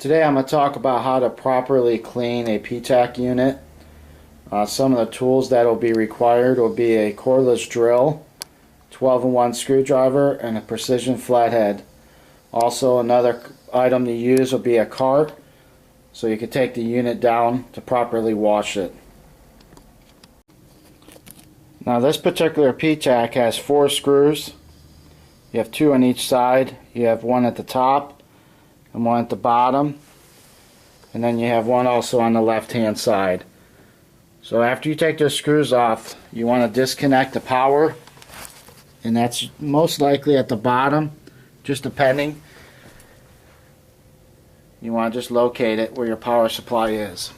Today I'm going to talk about how to properly clean a PTAC unit. Some of the tools that will be required will be a cordless drill, 12-in-1 screwdriver, and a precision flathead. Also, another item to use will be a cart, so you can take the unit down to properly wash it. Now this particular PTAC has 4 screws. You have 2 on each side. You have 1 at the top and 1 at the bottom, and then you have 1 also on the left hand side. So after you take those screws off, you want to disconnect the power, and that's most likely at the bottom, just depending. You want to just locate it where your power supply is.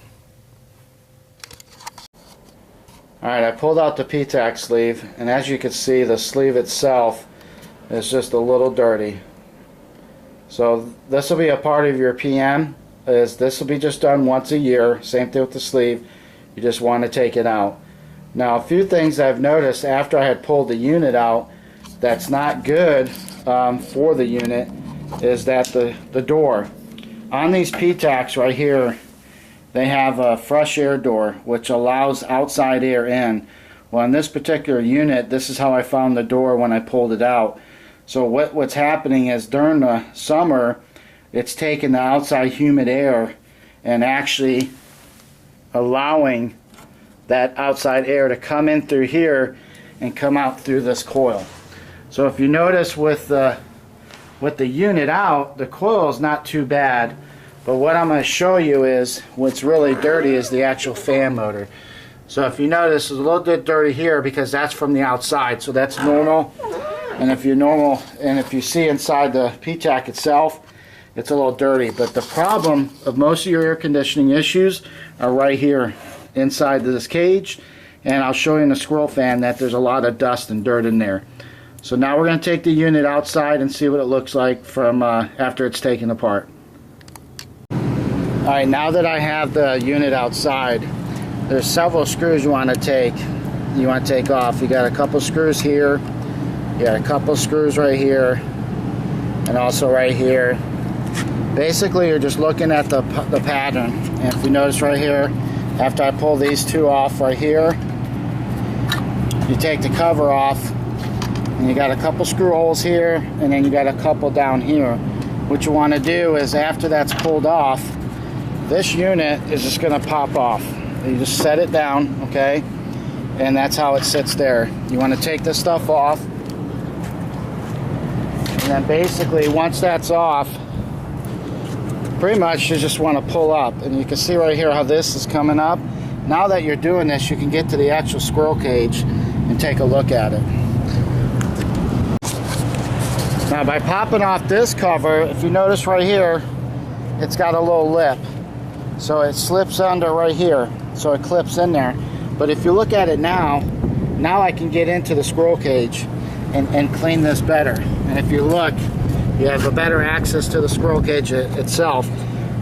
Alright, I pulled out the PTAC sleeve, and as you can see, the sleeve itself is just a little dirty. So this will be a part of your PM. This will be just done once a year. Same thing with the sleeve. You just want to take it out. Now, a few things I've noticed after I had pulled the unit out that's not good for the unit is that the door on these PTACs right here, they have a fresh air door which allows outside air in. Well, in this particular unit, this is how I found the door when I pulled it out. So what's happening is during the summer, it's taking the outside humid air and actually allowing that outside air to come in through here and come out through this coil. So if you notice with the unit out, the coil is not too bad, but what I'm going to show you is what's really dirty is the actual fan motor. So if you notice, it's a little bit dirty here because that's from the outside, so that's normal. And if you see inside the PTAC itself, it's a little dirty. But the problem of most of your air conditioning issues are right here inside this cage, and I'll show you in the squirrel fan that there's a lot of dust and dirt in there. So now we're going to take the unit outside and see what it looks like from after it's taken apart. Alright, now that I have the unit outside, there's several screws you want to take off. You got a couple screws here, you got a couple screws right here, and also right here. Basically, you're just looking at the pattern. And if you notice right here, after I pull these 2 off right here, you take the cover off, and you got a couple screw holes here, and then you got a couple down here. What you want to do is after that's pulled off, this unit is just going to pop off. You just set it down, okay? And that's how it sits there. You want to take this stuff off, and then basically once that's off, pretty much you just want to pull up, and you can see right here how this is coming up. Now that you're doing this, you can get to the actual squirrel cage and take a look at it. Now by popping off this cover, if you notice right here, it's got a little lip. So it slips under right here, so it clips in there. But if you look at it now I can get into the squirrel cage and clean this better. And if you look, you have a better access to the squirrel cage itself.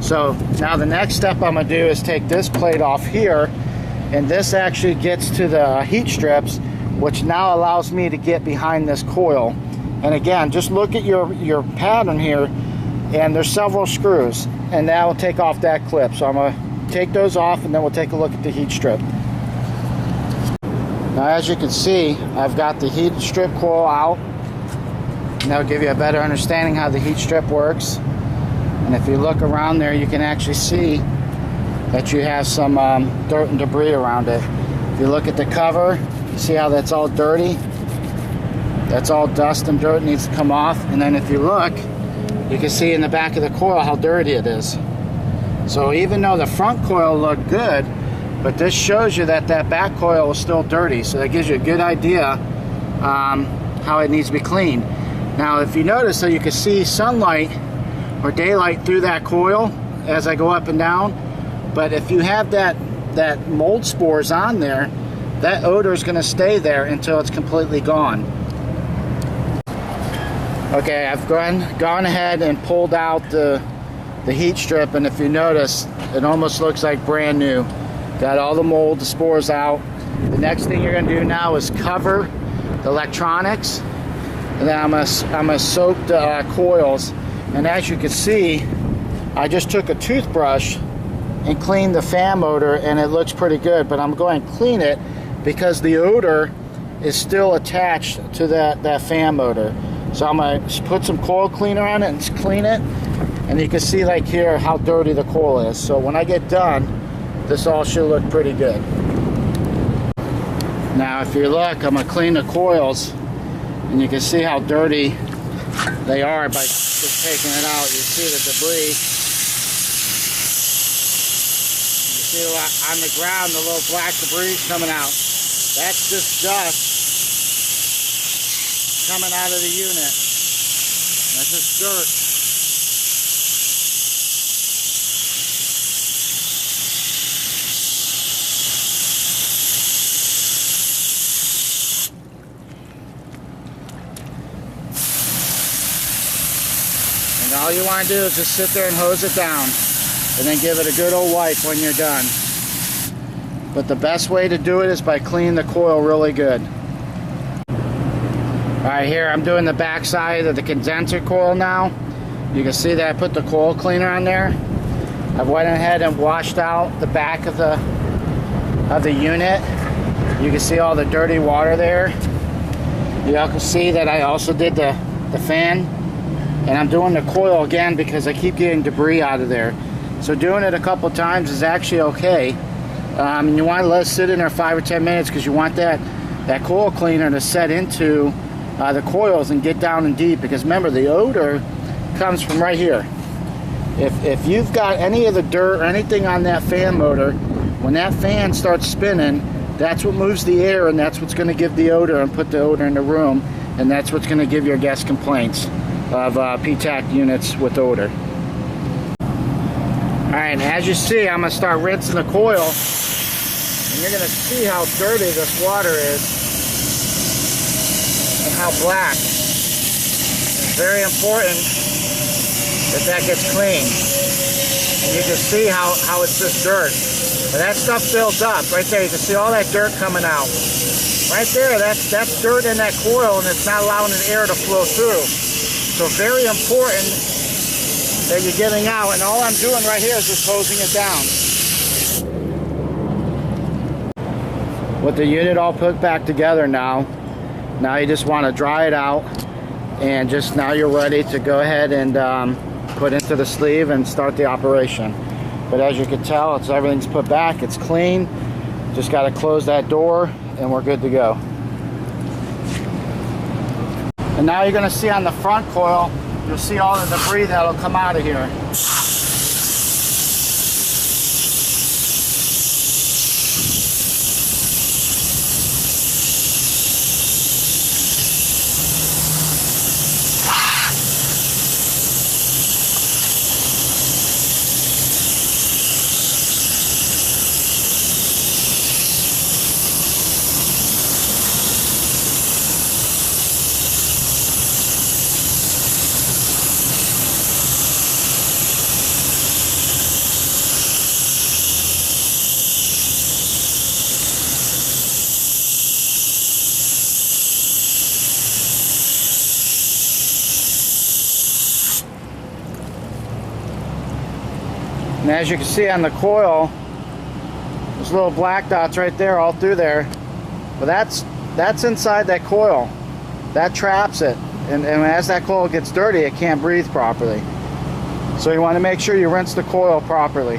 So now the next step I'm going to do is take this plate off here, and this actually gets to the heat strips, which now allows me to get behind this coil. And again, just look at your pattern here, and there's several screws, and that will take off that clip. So I'm going to take those off, and then we'll take a look at the heat strip. Now as you can see, I've got the heat strip coil out, and that'll give you a better understanding how the heat strip works. And if you look around there, you can actually see that you have some dirt and debris around it. If you look at the cover, you see how that's all dirty? That's all dust and dirt, needs to come off. And then if you look, you can see in the back of the coil how dirty it is. So even though the front coil looked good, but this shows you that that back coil is still dirty. So that gives you a good idea how it needs to be cleaned. Now if you notice, so you can see sunlight or daylight through that coil as I go up and down. But if you have that mold spores on there, that odor is going to stay there until it's completely gone. Okay, I've gone ahead and pulled out the heat strip, and if you notice, it almost looks like brand new. Got all the mold, the spores out. The next thing you're going to do now is cover the electronics, and then I'm gonna soak the coils. And as you can see, I just took a toothbrush and cleaned the fan motor, and it looks pretty good, but I'm going to clean it because the odor is still attached to that fan motor. So I'm going to put some coil cleaner on it and clean it, and you can see like here how dirty the coil is. So when I get done, this all should look pretty good. Now if you look, I'm going to clean the coils, and you can see how dirty they are by just taking it out. You see the debris. You see on the ground the little black debris coming out. That's just dust coming out of the unit. That's just dirt. And all you want to do is just sit there and hose it down, and then give it a good old wipe when you're done. But the best way to do it is by cleaning the coil really good. Alright, here I'm doing the back side of the condenser coil now. You can see that I put the coil cleaner on there. I went ahead and washed out the back of the unit. You can see all the dirty water there. You can see that I also did the fan. And I'm doing the coil again because I keep getting debris out of there. So doing it a couple times is actually okay. And you want to let it sit in there 5 or 10 minutes because you want that coil cleaner to set into the coils and get down and deep, because remember, the odor comes from right here. If you've got any of the dirt or anything on that fan motor, when that fan starts spinning, that's what moves the air, and that's what's going to give the odor and put the odor in the room, and that's what's going to give your guests complaints of PTAC units with odor. Alright, as you see, I'm going to start rinsing the coil, and you're going to see how dirty this water is and how black. It's very important that gets clean. And you can see how it's just dirt. But that stuff builds up. Right there, you can see all that dirt coming out. Right there, that's dirt in that coil, and it's not allowing the air to flow through. So very important that you're getting out, and all I'm doing right here is just hosing it down. With the unit all put back together now you just want to dry it out, and just now you're ready to go ahead and put into the sleeve and start the operation. But as you can tell, everything's put back, it's clean. Just got to close that door and we're good to go. And now you're going to see on the front coil, you'll see all the debris that'll come out of here. And as you can see on the coil, there's little black dots right there, all through there. But that's inside that coil. That traps it. And as that coil gets dirty, it can't breathe properly. So you want to make sure you rinse the coil properly.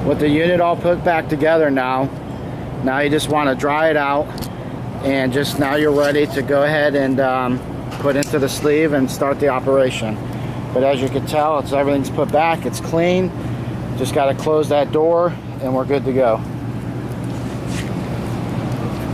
With the unit all put back together now you just want to dry it out, and just now you're ready to go ahead and put into the sleeve and start the operation. But as you can tell, everything's put back, it's clean. Just got to close that door and we're good to go.